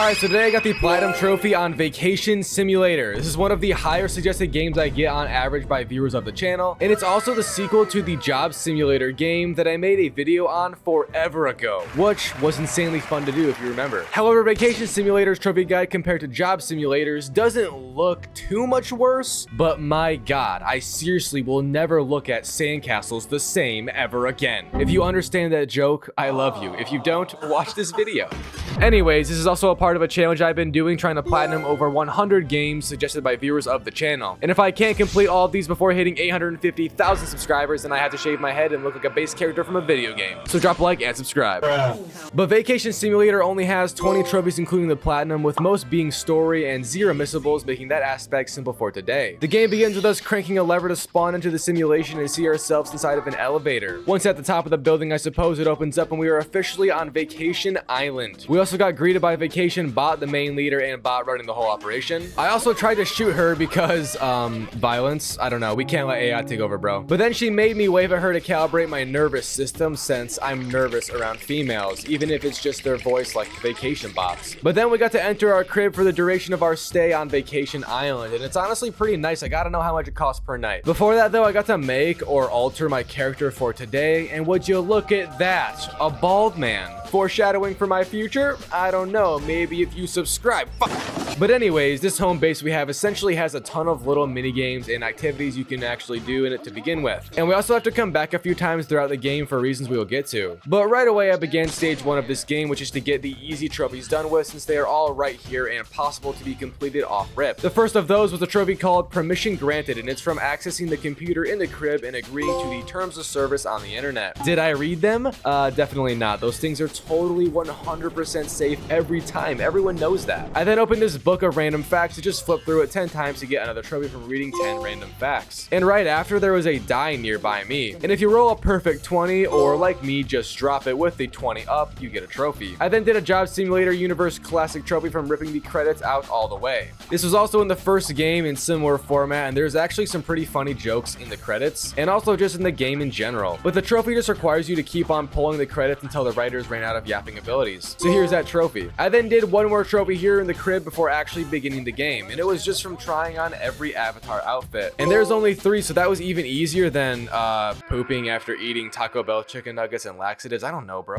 Alright, so today I got the Platinum Trophy on Vacation Simulator. This is one of the higher suggested games I get on average by viewers of the channel, and it's also the sequel to the Job Simulator game that I made a video on forever ago, which was insanely fun to do if you remember. However, Vacation Simulator's trophy guide compared to Job Simulators doesn't look too much worse, but my god, I seriously will never look at sandcastles the same ever again. If you understand that joke, I love you. If you don't, watch this video. Anyways, this is also a part of a challenge I've been doing trying to platinum over 100 games suggested by viewers of the channel. And if I can't complete all of these before hitting 850,000 subscribers, then I have to shave my head and look like a base character from a video game. So drop a like and subscribe. But Vacation Simulator only has 20 trophies including the platinum, with most being story and 0 missables, making that aspect simple for today. The game begins with us cranking a lever to spawn into the simulation and see ourselves inside of an elevator. Once at the top of the building, I suppose, it opens up and we are officially on Vacation Island. We also got greeted by Vacation Bot, the main leader and bot running the whole operation. I also tried to shoot her because, violence. I don't know. We can't let AI take over, bro. But then she made me wave at her to calibrate my nervous system, since I'm nervous around females, even if it's just their voice like vacation bots. But then we got to enter our crib for the duration of our stay on Vacation Island, and it's honestly pretty nice. I gotta know how much it costs per night. Before that though, I got to make or alter my character for today, and would you look at that? A bald man. Foreshadowing for my future? I don't know, maybe if you subscribe. But anyways, this home base we have essentially has a ton of little mini games and activities you can actually do in it to begin with. And we also have to come back a few times throughout the game for reasons we will get to. But right away I began stage 1 of this game, which is to get the easy trophies done with, since they are all right here and possible to be completed off rip. The first of those was a trophy called Permission Granted, and it's from accessing the computer in the crib and agreeing to the terms of service on the internet. Did I read them? Definitely not. Those things are totally 100% safe every time. Everyone knows that. I then opened this book of random facts to just flip through it 10 times to get another trophy from reading 10 random facts. And right after, there was a die nearby me. And if you roll a perfect 20, or like me, just drop it with the 20 up, you get a trophy. I then did a Job Simulator Universe Classic trophy from ripping the credits out all the way. This was also in the first game in similar format, and there's actually some pretty funny jokes in the credits, and also just in the game in general. But the trophy just requires you to keep on pulling the credits until the writers ran out of yapping abilities. So here's that trophy. I then did one more trophy here in the crib before actually beginning the game, and it was just from trying on every avatar outfit. And there's only 3, so that was even easier than pooping after eating Taco Bell chicken nuggets and laxatives. I don't know, bro.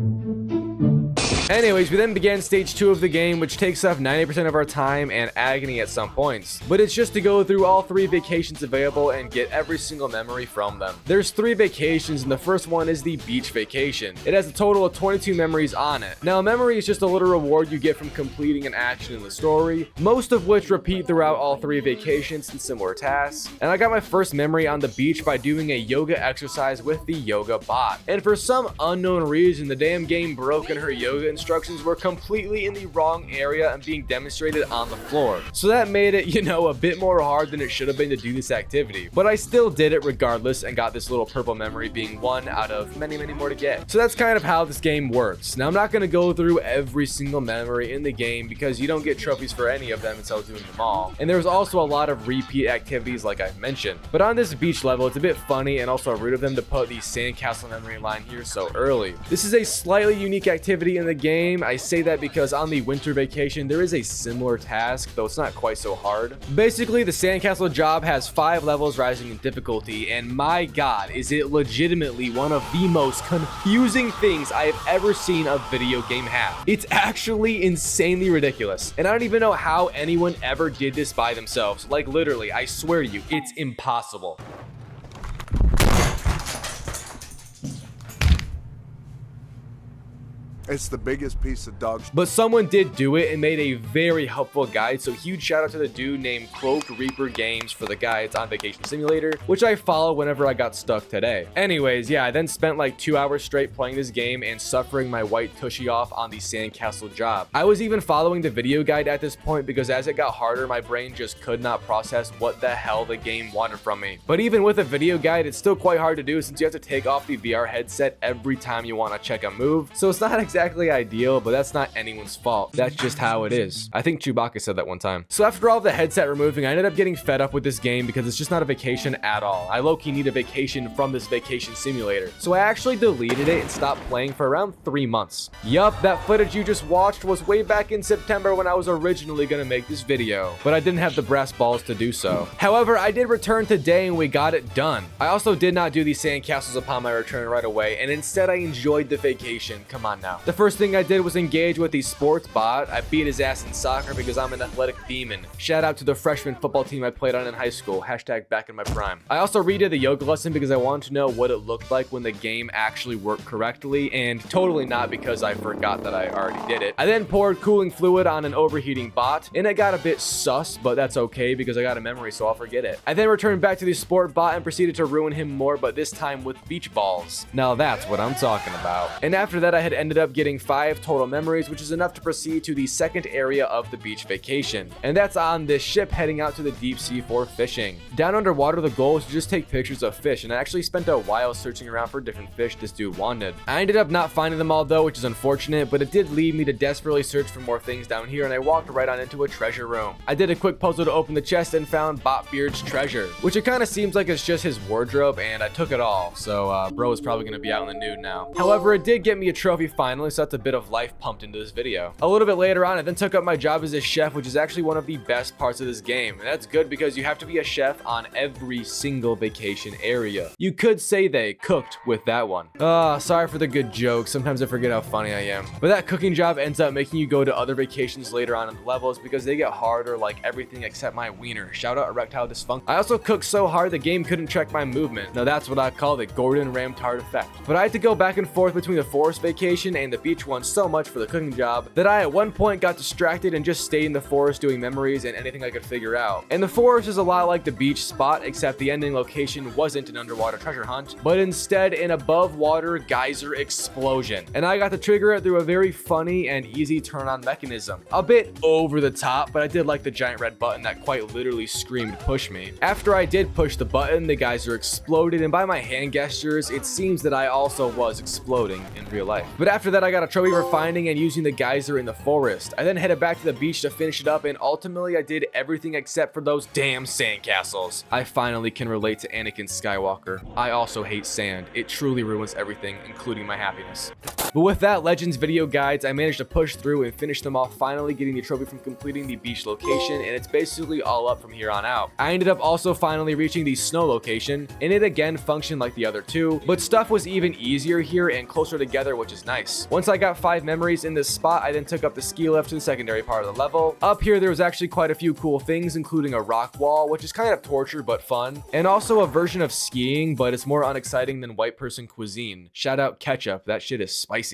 Anyways, we then began stage 2 of the game, which takes up 90% of our time and agony at some points. But it's just to go through all 3 vacations available and get every single memory from them. There's 3 vacations, and the first one is the beach vacation. It has a total of 22 memories on it. Now, a memory is just a little reward you get from completing an action in the story, most of which repeat throughout all 3 vacations in similar tasks. And I got my first memory on the beach by doing a yoga exercise with the yoga bot. And for some unknown reason, the damn game broke and her yoga instructions were completely in the wrong area and being demonstrated on the floor. So that made it, a bit more hard than it should have been to do this activity. But I still did it regardless and got this little purple memory, being one out of many, many more to get. So that's kind of how this game works. Now, I'm not going to go through every single memory in the game because you don't get trophies for any of them until doing them all. And there's also a lot of repeat activities like I've mentioned. But on this beach level, it's a bit funny and also rude of them to put the sandcastle memory line here so early. This is a slightly unique activity in the game. I say that because on the winter vacation, there is a similar task, though it's not quite so hard. Basically, the sandcastle job has 5 levels rising in difficulty, and my god, is it legitimately one of the most confusing things I have ever seen a video game have. It's actually insanely ridiculous, and I don't even know how anyone ever did this by themselves. Like, literally, I swear to you, it's impossible. It's the biggest piece of dog shit. But someone did do it and made a very helpful guide, so huge shout out to the dude named Cloaked Reaper Games for the guides on Vacation Simulator, which I follow whenever I got stuck today. Anyways, yeah, I then spent like 2 hours straight playing this game and suffering my white tushy off on the sandcastle job. I was even following the video guide at this point because as it got harder, my brain just could not process what the hell the game wanted from me. But even with a video guide, it's still quite hard to do since you have to take off the VR headset every time you want to check a move, so it's not exactly exactly ideal, but that's not anyone's fault. That's just how it is. I think Chewbacca said that one time. So after all the headset removing, I ended up getting fed up with this game because it's just not a vacation at all. I low-key need a vacation from this vacation simulator. So I actually deleted it and stopped playing for around 3 months. Yup, that footage you just watched was way back in September when I was originally gonna make this video, but I didn't have the brass balls to do so. However, I did return today and we got it done. I also did not do these sandcastles upon my return right away, and instead I enjoyed the vacation. Come on now. The first thing I did was engage with the sports bot. I beat his ass in soccer because I'm an athletic demon. Shout out to the freshman football team I played on in high school. Hashtag back in my prime. I also redid the yoga lesson because I wanted to know what it looked like when the game actually worked correctly, and totally not because I forgot that I already did it. I then poured cooling fluid on an overheating bot, and it got a bit sus, but that's okay because I got a memory, so I'll forget it. I then returned back to the sport bot and proceeded to ruin him more, but this time with beach balls. Now that's what I'm talking about. And after that, I had ended up getting 5 total memories, which is enough to proceed to the second area of the beach vacation. And that's on this ship heading out to the deep sea for fishing. Down underwater, the goal is to just take pictures of fish, and I actually spent a while searching around for different fish this dude wanted. I ended up not finding them all though, which is unfortunate, but it did lead me to desperately search for more things down here, and I walked right on into a treasure room. I did a quick puzzle to open the chest and found Botbeard's treasure, which it kind of seems like it's just his wardrobe, and I took it all, so bro is probably gonna be out in the nude now. However, it did get me a trophy finally, so that's a bit of life pumped into this video. A little bit later on, I then took up my job as a chef, which is actually one of the best parts of this game, and that's good because you have to be a chef on every single vacation area. You could say they cooked with that one. Sorry for the good jokes. Sometimes I forget how funny I am. But that cooking job ends up making you go to other vacations later on in the levels because they get harder like everything except my wiener. Shout out erectile dysfunction. I also cooked so hard the game couldn't check my movement. Now that's what I call the Gordon Ramtard effect. But I had to go back and forth between the forest vacation and the beach one so much for the cooking job that I at one point got distracted and just stayed in the forest doing memories and anything I could figure out. And the forest is a lot like the beach spot, except the ending location wasn't an underwater treasure hunt, but instead an above water geyser explosion. And I got to trigger it through a very funny and easy turn on mechanism. A bit over the top, but I did like the giant red button that quite literally screamed push me. After I did push the button, the geyser exploded, and by my hand gestures, it seems that I also was exploding in real life. But after that, I got a trophy for finding and using the geyser in the forest. I then headed back to the beach to finish it up, and ultimately I did everything except for those damn sandcastles. I finally can relate to Anakin Skywalker. I also hate sand. It truly ruins everything, including my happiness. But with that Legends video guides, I managed to push through and finish them off, finally getting the trophy from completing the beach location, and it's basically all up from here on out. I ended up also finally reaching the snow location, and it again functioned like the other two, but stuff was even easier here and closer together, which is nice. Once I got 5 memories in this spot, I then took up the ski lift to the secondary part of the level. Up here, there was actually quite a few cool things, including a rock wall, which is kind of torture but fun, and also a version of skiing, but it's more unexciting than white person cuisine. Shout out ketchup, that shit is spicy.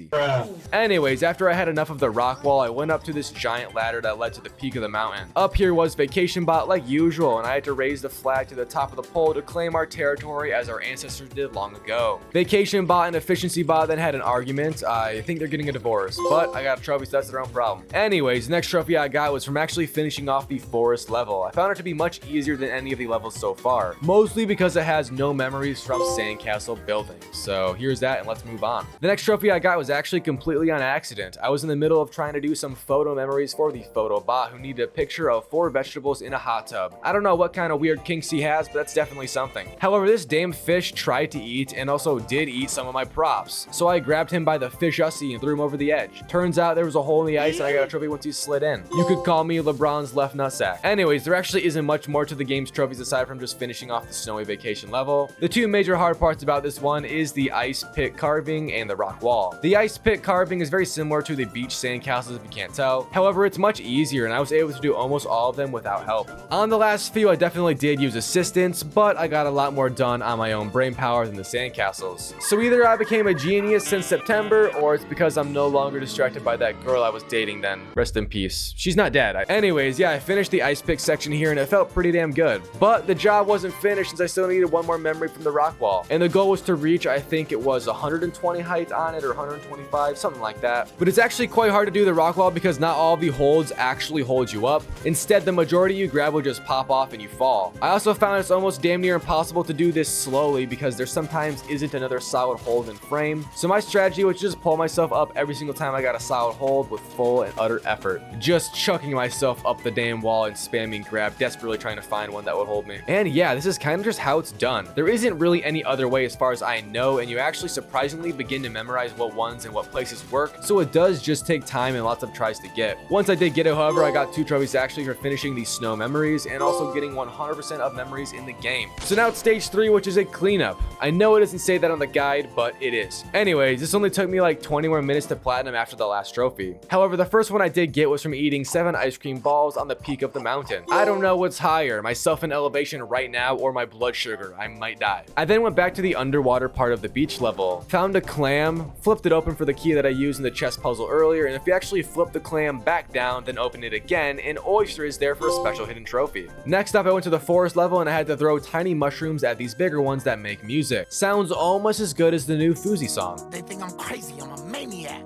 Anyways, after I had enough of the rock wall, I went up to this giant ladder that led to the peak of the mountain. Up here was Vacation Bot like usual, and I had to raise the flag to the top of the pole to claim our territory as our ancestors did long ago. Vacation Bot and Efficiency Bot then had an argument. I think they're getting a divorce, but I got a trophy, so that's their own problem. Anyways, the next trophy I got was from actually finishing off the forest level. I found it to be much easier than any of the levels so far, mostly because it has no memories from sandcastle building. So here's that, and let's move on. The next trophy I got was actually completely on accident. I was in the middle of trying to do some photo memories for the photo bot who needed a picture of 4 vegetables in a hot tub. I don't know what kind of weird kinks he has, but that's definitely something. However, this damn fish tried to eat and also did eat some of my props. So I grabbed him by the fish-ussy and threw him over the edge. Turns out there was a hole in the ice and I got a trophy once he slid in. You could call me LeBron's left nutsack. Anyways, there actually isn't much more to the game's trophies aside from just finishing off the snowy vacation level. The 2 major hard parts about this one is the ice pit carving and the rock wall. The ice pit carving is very similar to the beach sandcastles if you can't tell. However, it's much easier and I was able to do almost all of them without help. On the last few, I definitely did use assistance, but I got a lot more done on my own brain power than the sandcastles. So either I became a genius since September, or it's because I'm no longer distracted by that girl I was dating then. Rest in peace. She's not dead. Anyways, yeah, I finished the ice pick section here and it felt pretty damn good. But the job wasn't finished since I still needed one more memory from the rock wall. And the goal was to reach, I think it was 120 height on it or 125, something like that. But it's actually quite hard to do the rock wall because not all the holds actually hold you up. Instead, the majority you grab will just pop off and you fall. I also found it's almost damn near impossible to do this slowly because there sometimes isn't another solid hold in frame. So my strategy was to just pull myself myself up every single time I got a solid hold with full and utter effort. Just chucking myself up the damn wall and spamming grab, desperately trying to find one that would hold me. And yeah, this is kind of just how it's done. There isn't really any other way as far as I know, and you actually surprisingly begin to memorize what ones and what places work, so it does just take time and lots of tries to get. Once I did get it, however, I got 2 trophies actually for finishing the snow memories and also getting 100% of memories in the game. So now it's stage 3, which is a cleanup. I know it doesn't say that on the guide, but it is. Anyways, this only took me like 20 more minutes to platinum after the last trophy. However, the first one I did get was from eating 7 ice cream balls on the peak of the mountain. I don't know what's higher, myself in elevation right now or my blood sugar. I might die. I then went back to the underwater part of the beach level, found a clam, flipped it open for the key that I used in the chest puzzle earlier, and if you actually flip the clam back down, then open it again, an oyster is there for a special hidden trophy. Next up, I went to the forest level and I had to throw tiny mushrooms at these bigger ones that make music. Sounds almost as good as the new Fuzi song. They think I'm crazy, I'm a maniac.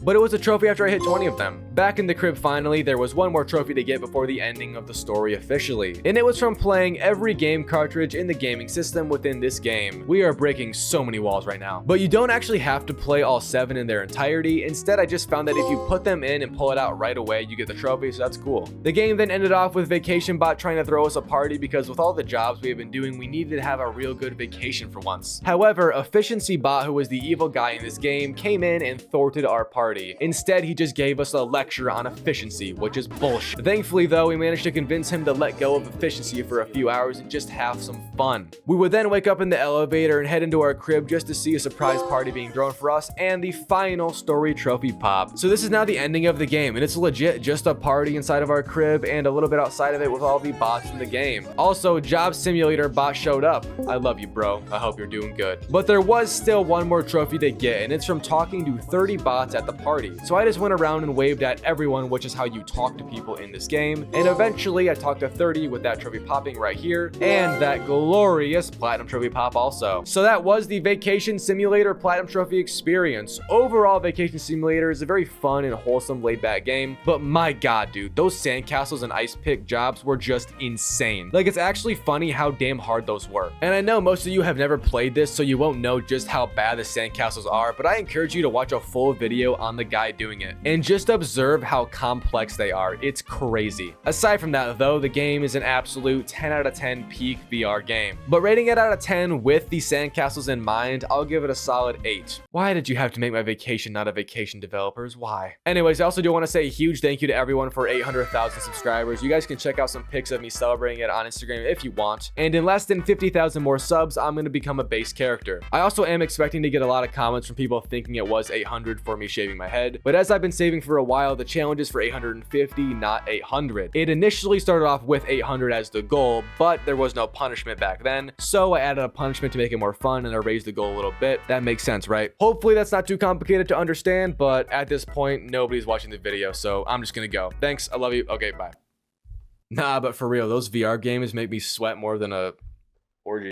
But it was a trophy after I hit 20 of them. Back in the crib finally, there was one more trophy to get before the ending of the story officially. And it was from playing every game cartridge in the gaming system within this game. We are breaking so many walls right now. But you don't actually have to play all 7 in their entirety. Instead, I just found that if you put them in and pull it out right away, you get the trophy, so that's cool. The game then ended off with Vacation Bot trying to throw us a party because with all the jobs we have been doing, we needed to have a real good vacation for once. However, Efficiency Bot, who was the evil guy in this game, came in and thwarted our party. Instead, he just gave us a lecture on efficiency, which is bullshit. Thankfully though, we managed to convince him to let go of efficiency for a few hours and just have some fun. We would then wake up in the elevator and head into our crib just to see a surprise party being thrown for us and the final story trophy pop. So this is now the ending of the game, and it's legit just a party inside of our crib and a little bit outside of it with all the bots in the game. Also, Job Simulator bot showed up. I love you, bro. I hope you're doing good. But there was still one more trophy to get, and it's from talking to 30 bots at the party. So I just went around and waved at everyone, which is how you talk to people in this game. And eventually I talked to 30 with that trophy popping right here and that glorious platinum trophy pop also. So that was the Vacation Simulator platinum trophy experience. Overall, Vacation Simulator is a very fun and wholesome laid back game, but my god, dude, those sandcastles and ice pick jobs were just insane. Like, it's actually funny how damn hard those were. And I know most of you have never played this, so you won't know just how bad the sandcastles are, but I encourage you to watch a full video on the guy doing it and just observe how complex they are. It's crazy. Aside from that though, the game is an absolute 10 out of 10 peak VR game, but rating it out of 10 with the sandcastles in mind, I'll give it a solid 8. Why did you have to make my vacation not a vacation, developers? Why? Anyways, I also do want to say a huge thank you to everyone for 800,000 subscribers. You guys can check out some pics of me celebrating it on Instagram if you want, and in less than 50,000 more subs, I'm going to become a base character. I also am expecting to get a lot of comments from people thinking it was 800 for me shaving my head, but as I've been saving for a while, the challenge is for 850, not 800. It initially started off with 800 as the goal, but there was no punishment back then, so I added a punishment to make it more fun and I raised the goal a little bit. That makes sense, right? Hopefully that's not too complicated to understand, but at this point, nobody's watching the video, so I'm just gonna go. Thanks, I love you, okay, bye. Nah, but for real, those VR games make me sweat more than a orgy.